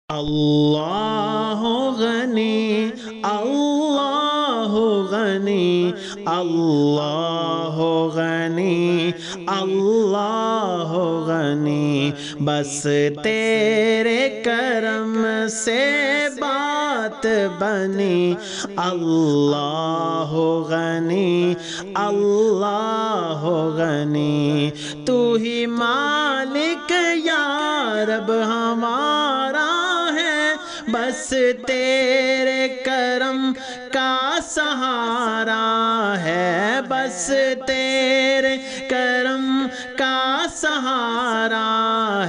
اللہ غنی اللہ غنی اللہ غنی اللہ غنی، بس تیرے کرم سے بات بنی۔ اللہ غنی اللہ غنی، تو ہی مالک یا رب ہمارا ہے، بس تیرے کرم کا سہارا ہے، بس تیرے کرم کا سہارا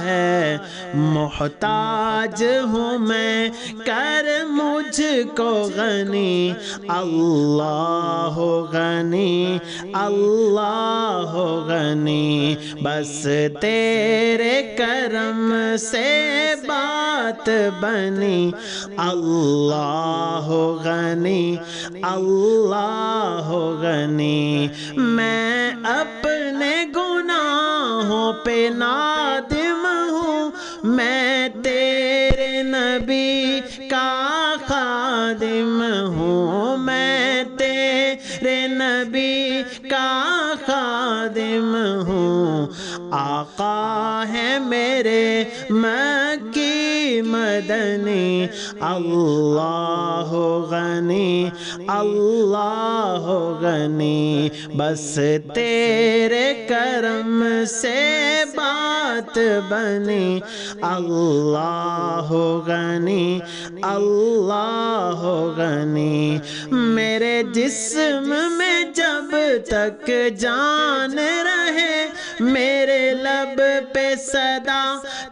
ہے۔ محتاج ہوں میں، کر مجھ کو غنی۔ اللہ غنی اللہ غنی، بس تیرے کرم سے بات بنی۔ اللہ غنی اللہ غنی، میں اپنے گناہوں پہ نادم ہوں، میں تیرے نبی کا خادم ہوں، میں تیرے نبی کا خادم ہوں۔ آقا ہے میرے مکی مدنی، اللہ غنی اللہ غنی، بس تیرے کرم سے بات بنی۔ اللہ غنی اللہ غنی، میرے جسم میں جب تک جان رہے، میرے لب پہ صدا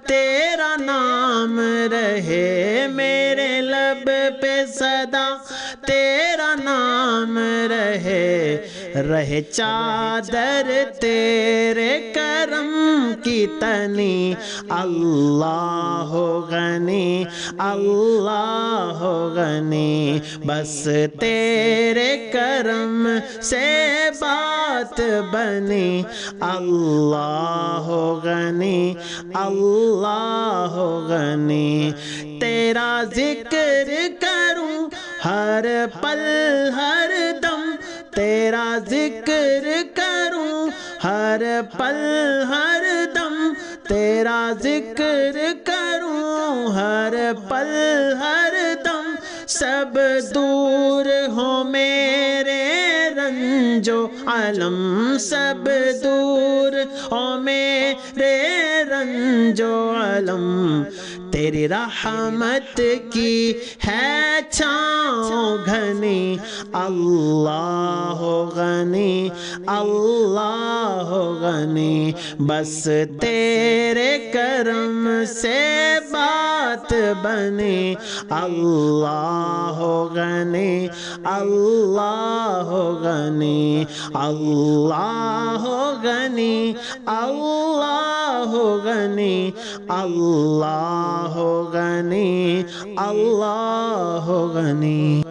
تیرا نام رہے، میرے لب پہ صدا تیرا نام رہے، رہے چادر تیرے کرم کی تنی۔ اللہ غنی اللہ غنی، بس تیرے کرم سے بات بنی۔ اللہ غنی اللہ غنی، تیرا ذکر کروں ہر پل ہر دم، تیرا ذکر کروں ہر پل ہر دم، تیرا ذکر کروں ہر پل ہر دم، سب دور ہو میرے رنج و علم، سب دور ہو میرے رنج و علم، تیری رحمت کی ہے چھاؤں گھنی۔ اللہ غنی اللہ غنی، بس تیرے کرم سے بات بنی۔ اللہ غنی اللہ غنی اللہ غنی اللہ غنی اللہ غنی اللہ غنی۔